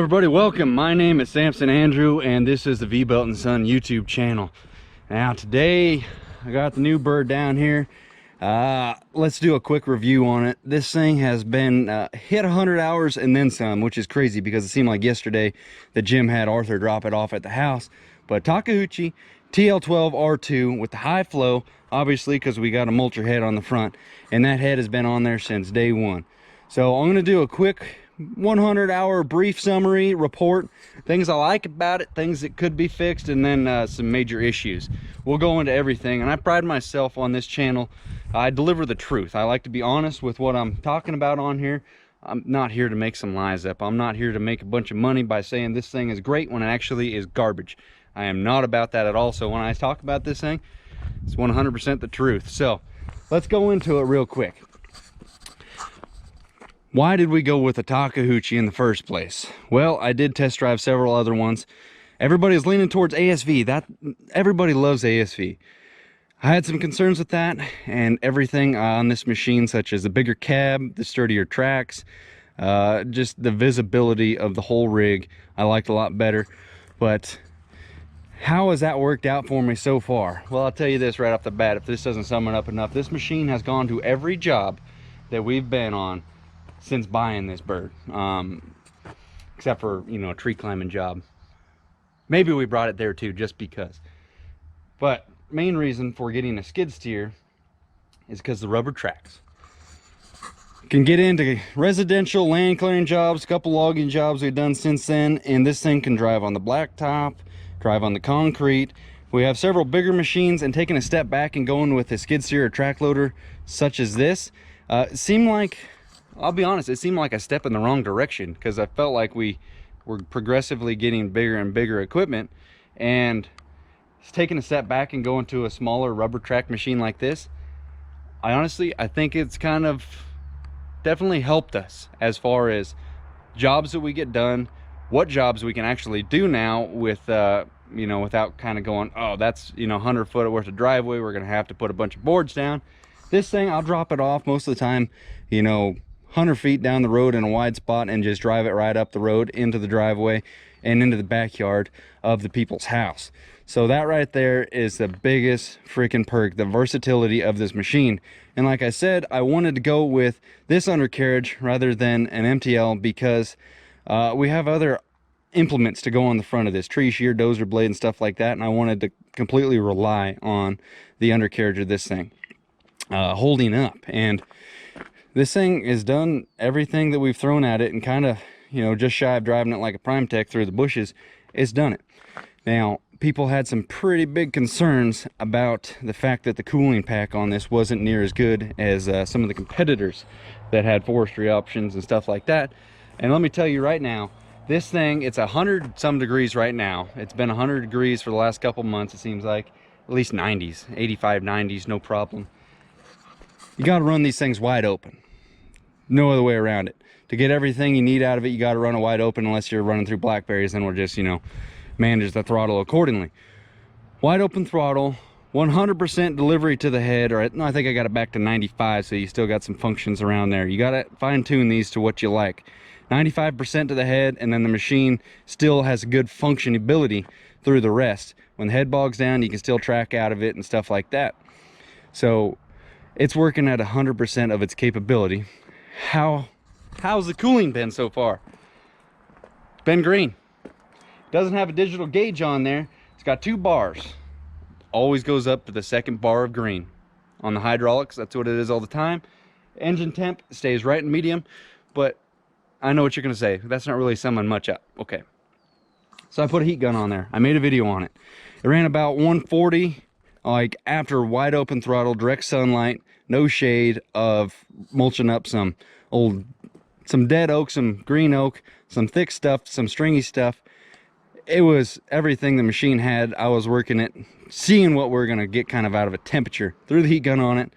everybody, welcome. My name is Samson Andrew and this is the vbeltandson YouTube channel. Now today I got the new bird down here. Let's do a quick review on it. This thing has been hit 100 hours and then some, which is crazy because it seemed like yesterday that Jim had Arthur drop it off at the house. But TAKEUCHI TL12 R2 with the high flow, obviously because we got a mulcher head on the front, and that head has been on there since day one. So I'm going to do a quick 100-hour brief summary report, things I like about it, things that could be fixed, and then some major issues. We'll go into everything, and I pride myself on this channel. I deliver the truth. I like to be honest with what I'm talking about on here. I'm not here to make some lies up. I'm not here to make a bunch of money by saying this thing is great when it actually is garbage. I am not about that at all. So when I talk about this thing, it's 100% the truth. So let's go into it real quick. Why did we go with the TAKEUCHI in the first place? Well, I did test drive several other ones. Everybody's leaning towards ASV. Everybody loves ASV. I had some concerns with that, and everything on this machine, such as the bigger cab, the sturdier tracks, just the visibility of the whole rig, I liked a lot better. But how has that worked out for me so far? Well, I'll tell you this right off the bat, if this doesn't sum it up enough. This machine has gone to every job that we've been on since buying this bird, except for, you know, a tree climbing job. Maybe we brought it there too, just because. But main reason for getting a skid steer is because the rubber tracks. Can get into residential land clearing jobs, a couple logging jobs we've done since then, and this thing can drive on the blacktop, drive on the concrete. We have several bigger machines, and taking a step back and going with a skid steer or track loader such as this seemed like, I'll be honest, it seemed like a step in the wrong direction, because I felt like we were progressively getting bigger and bigger equipment, and taking a step back and going to a smaller rubber track machine like this, I think it's kind of definitely helped us as far as jobs that we get done, what jobs we can actually do now with you know, without kind of going, oh, that's, you know, 100 foot worth of driveway, we're gonna have to put a bunch of boards down. This thing, I'll drop it off most of the time, you know, 100 feet down the road in a wide spot, and just drive it right up the road into the driveway and into the backyard of the people's house. So that right there is the biggest freaking perk, the versatility of this machine. And like I said, I wanted to go with this undercarriage rather than an MTL, because we have other implements to go on the front of this, tree shear, dozer blade, and stuff like that, and I wanted to completely rely on the undercarriage of this thing holding up. And this thing has done everything that we've thrown at it, and kind of, you know, just shy of driving it like a Prime Tech through the bushes, it's done it. Now, people had some pretty big concerns about the fact that the cooling pack on this wasn't near as good as some of the competitors that had forestry options and stuff like that. And let me tell you right now, this thing, it's 100 some degrees right now. It's been 100 degrees for the last couple months, it seems like. At least 90s, 85, 90s, no problem. You got to run these things wide open. No other way around it. To get everything you need out of it, you got to run it wide open, unless you're running through blackberries, then we'll just, you know, manage the throttle accordingly. Wide open throttle, 100% delivery to the head, or no, I think I got it back to 95, so you still got some functions around there. You got to fine tune these to what you like. 95% to the head, and then the machine still has good functionability through the rest. When the head bogs down, you can still track out of it and stuff like that. So it's working at 100% of its capability. How's the cooling been so far? It's been green. Doesn't have a digital gauge on there. It's got 2 bars. Always goes up to the second bar of green. On the hydraulics, that's what it is all the time. Engine temp stays right in medium, but I know what you're gonna say. That's not really summing much up. Okay. So I put a heat gun on there. I made a video on it. It ran about 140, like after wide open throttle, direct sunlight, no shade, of mulching up some dead oak, some green oak, some thick stuff, some stringy stuff. It was everything the machine had. I was working it, seeing what we're gonna get kind of out of a temperature. Threw the heat gun on it,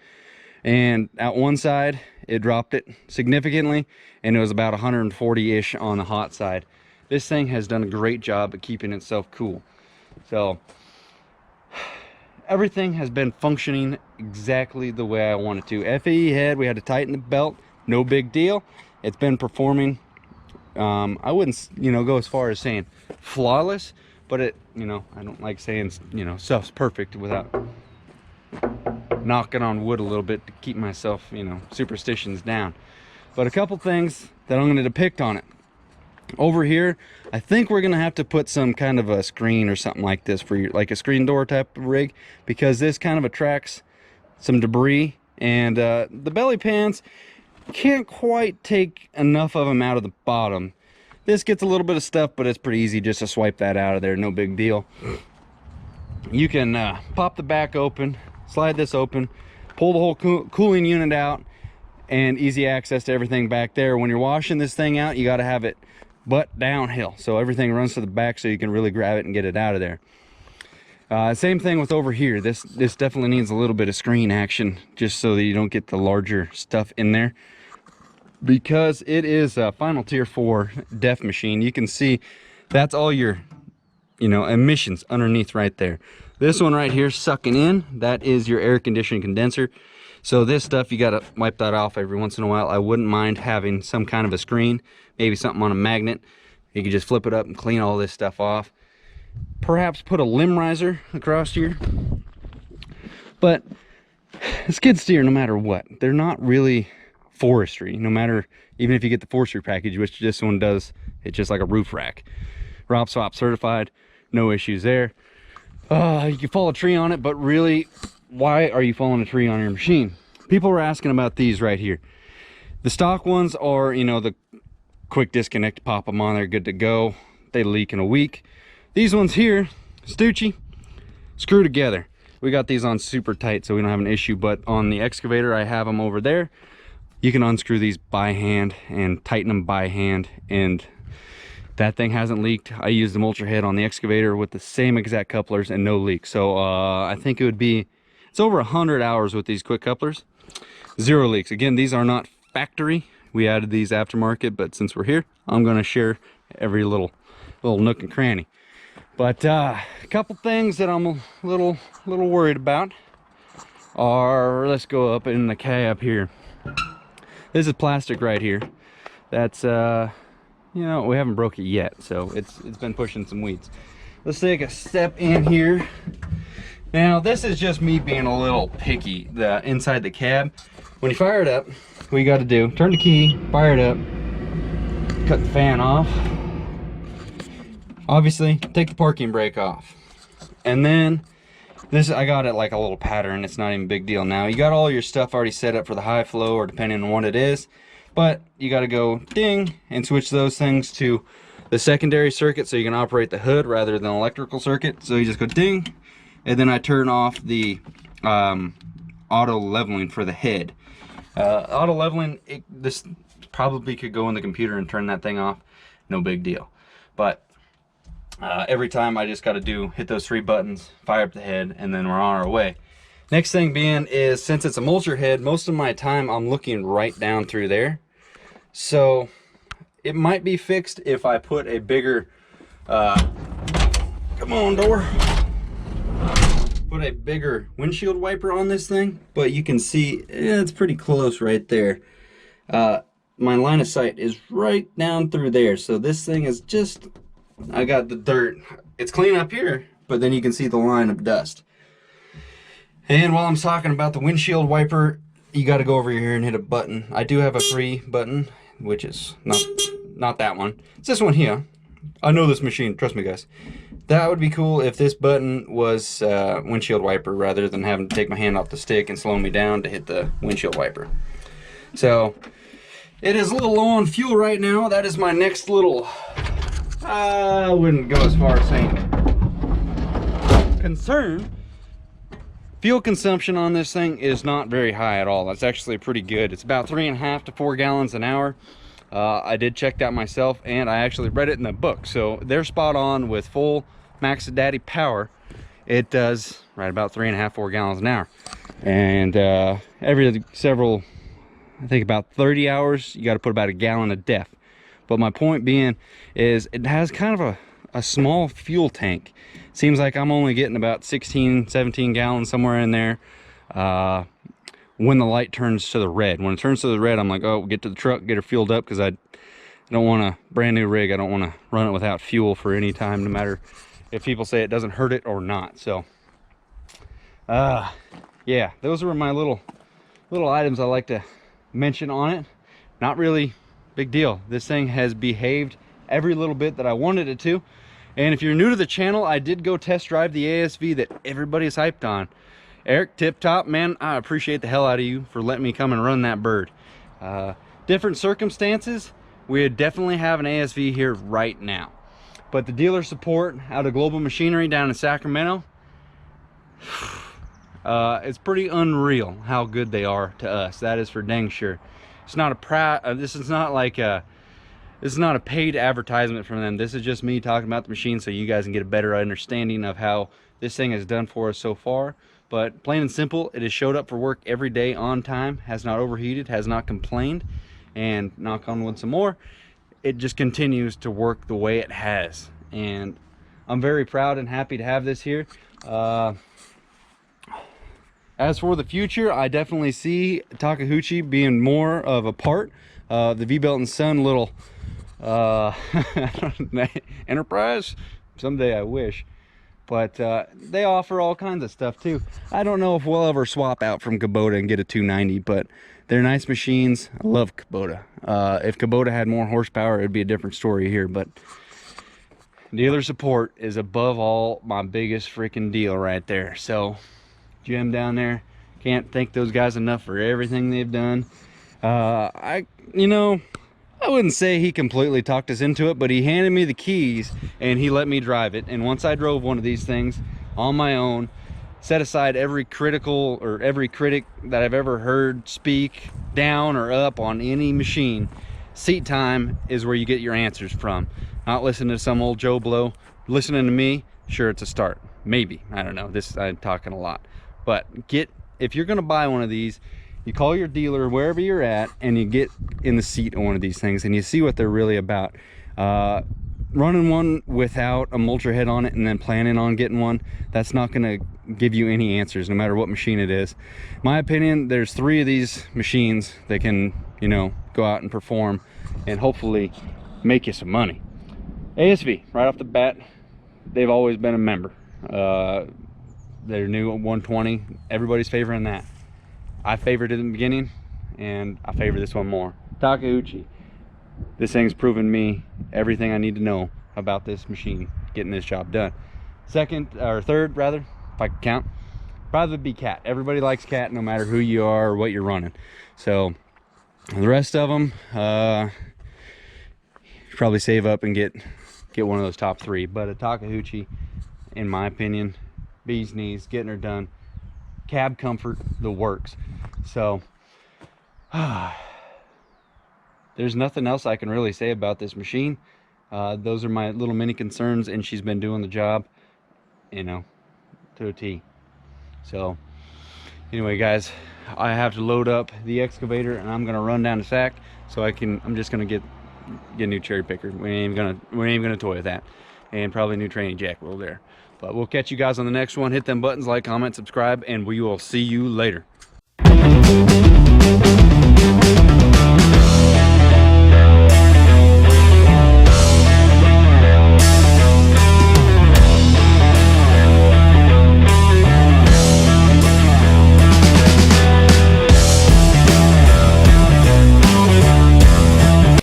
and at one side it dropped it significantly, and it was about 140-ish on the hot side. This thing has done a great job at keeping itself cool. So everything has been functioning exactly the way I wanted to. FAE head, we had to tighten the belt, no big deal. It's been performing I wouldn't, you know, go as far as saying flawless, but it, you know, I don't like saying, you know, stuff's perfect without knocking on wood a little bit to keep myself, you know, superstitions down. But a couple things that I'm going to depict on it. Over here, I think we're going to have to put some kind of a screen or something like this for your, like a screen door type of rig, because this kind of attracts some debris, and the belly pans can't quite take enough of them out of the bottom. This gets a little bit of stuff, but it's pretty easy just to swipe that out of there, no big deal. You can pop the back open, slide this open, pull the whole cooling unit out, and easy access to everything back there. When you're washing this thing out, you got to have it butt downhill so everything runs to the back, so you can really grab it and get it out of there. Same thing with over here. This definitely needs a little bit of screen action, just so that you don't get the larger stuff in there, because it is a final tier 4 DEF machine. You can see that's all your, you know, emissions underneath right there. This one right here sucking in, that is your air conditioning condenser. So this stuff, you got to wipe that off every once in a while. I wouldn't mind having some kind of a screen, maybe something on a magnet. You can just flip it up and clean all this stuff off. Perhaps put a limb riser across here. But skid steer, no matter what, they're not really forestry. No matter, even if you get the forestry package, which this one does, it's just like a roof rack. ROP swap certified, no issues there. You can fall a tree on it, but really, why are you falling a tree on your machine? People were asking about these right here. The stock ones are, you know, the quick disconnect, pop them on, they're good to go. They leak in a week. These ones here, TAKEUCHI, screw together. We got these on super tight, so we don't have an issue, but on the excavator, I have them over there. You can unscrew these by hand and tighten them by hand, and that thing hasn't leaked. I used the mulcher head on the excavator with the same exact couplers and no leak. So I think it would be, it's over 100 hours with these quick couplers, 0 leaks. Again, these are not factory. We added these aftermarket, but since we're here, I'm going to share every little nook and cranny. But a couple things that I'm a little worried about are, let's go up in the cab here. This is plastic right here. That's you know, we haven't broke it yet, so it's been pushing some weeds. Let's take a step in here. Now this is just me being a little picky. The inside the cab, when you fire it up, what you got to do, turn the key, fire it up, cut the fan off, obviously take the parking brake off, and then this, I got it like a little pattern. It's not even a big deal. Now you got all your stuff already set up for the high flow, or depending on what it is, but you got to go ding and switch those things to the secondary circuit so you can operate the hood rather than electrical circuit. So you just go ding, and then I turn off the auto leveling for the head. Auto leveling, this probably could go in the computer and turn that thing off, no big deal. But every time I just got to hit those 3 buttons, fire up the head, and then we're on our way. Next thing being is, since it's a mulcher head, most of my time I'm looking right down through there. So it might be fixed if I put a bigger, come on door, put a bigger windshield wiper on this thing, but you can see it's pretty close right there. My line of sight is right down through there. So this thing is just, I got the dirt. It's clean up here, but then you can see the line of dust. And while I'm talking about the windshield wiper, you got to go over here and hit a button. I do have a free button, which is not that one. It's this one here. I know this machine, trust me guys. That would be cool if this button was windshield wiper, rather than having to take my hand off the stick and slow me down to hit the windshield wiper. So it is a little low on fuel right now. That is my next little, I wouldn't go as far as saying concern. Fuel consumption on this thing is not very high at all. That's actually pretty good. It's about 3.5 to 4 gallons an hour. I did check that myself, and I actually read it in the book. So they're spot on with full Max Daddy power. It does right about 3.5 4 gallons an hour. And every several, I think about 30 hours, you got to put about a gallon of DEF. But my point being is, it has kind of a small fuel tank. Seems like I'm only getting about 16 17 gallons, somewhere in there, when the light turns to the red. When it turns to the red, I'm like, oh, get to the truck, get her fueled up, because I I don't want a brand new rig. I don't want to run it without fuel for any time, no matter if people say it doesn't hurt it or not. So yeah, those were my little items I like to mention on it. Not really big deal. This thing has behaved every little bit that I wanted it to. And if you're new to the channel, I did go test drive the ASV that everybody's hyped on. Eric, tip top, man, I appreciate the hell out of you for letting me come and run that bird. Different circumstances, we would definitely have an ASV here right now. But the dealer support out of Global Machinery down in Sacramento, it's pretty unreal how good they are to us. That is for dang sure. It's not a this is not like a, this is not a paid advertisement from them. This is just me talking about the machine so you guys can get a better understanding of how this thing has done for us so far. But plain and simple, it has showed up for work every day on time, has not overheated, has not complained, and knock on wood some more, it just continues to work the way it has. And I'm very proud and happy to have this here. As for the future, I definitely see Takeuchi being more of a part of the vbeltandson little enterprise. Someday I wish. But they offer all kinds of stuff too. I don't know if we'll ever swap out from Kubota and get a 290, but they're nice machines. I love Kubota. If Kubota had more horsepower, it'd be a different story here. But dealer support is above all my biggest freaking deal right there. So Jim down there, can't thank those guys enough for everything they've done. You know, I wouldn't say he completely talked us into it, but he handed me the keys and he let me drive it. And once I drove one of these things on my own, set aside every critical or every critic that I've ever heard speak down or up on any machine, seat time is where you get your answers from. Not listening to some old Joe Blow. Listening to me, sure, it's a start. Maybe, I don't know, this, I'm talking a lot. But if you're gonna buy one of these, you call your dealer wherever you're at and you get in the seat of one of these things and you see what they're really about. Running one without a mulcher head on it and then planning on getting one, that's not gonna give you any answers no matter what machine it is. In my opinion, there's 3 of these machines that can, you know, go out and perform and hopefully make you some money. ASV, right off the bat, they've always been a member. They're new at 120. Everybody's favoring that. I favored it in the beginning, and I favor this one more. Takeuchi. This thing's proven me everything I need to know about this machine, getting this job done. Second, or third rather, if I can count, probably be cat. Everybody likes cat no matter who you are or what you're running. So the rest of them, probably save up and get one of those top 3. But a Takeuchi, in my opinion, bee's knees, getting her done. Cab comfort, the works. So there's nothing else I can really say about this machine. Those are my little mini concerns, and she's been doing the job, you know, to a T. So anyway, guys, I have to load up the excavator and I'm gonna run down to Sac so I'm just gonna get a new cherry picker. We ain't even gonna toy with that, and probably a new training jack wheel there. But we'll catch you guys on the next one. Hit them buttons, like, comment, subscribe, and we will see you later.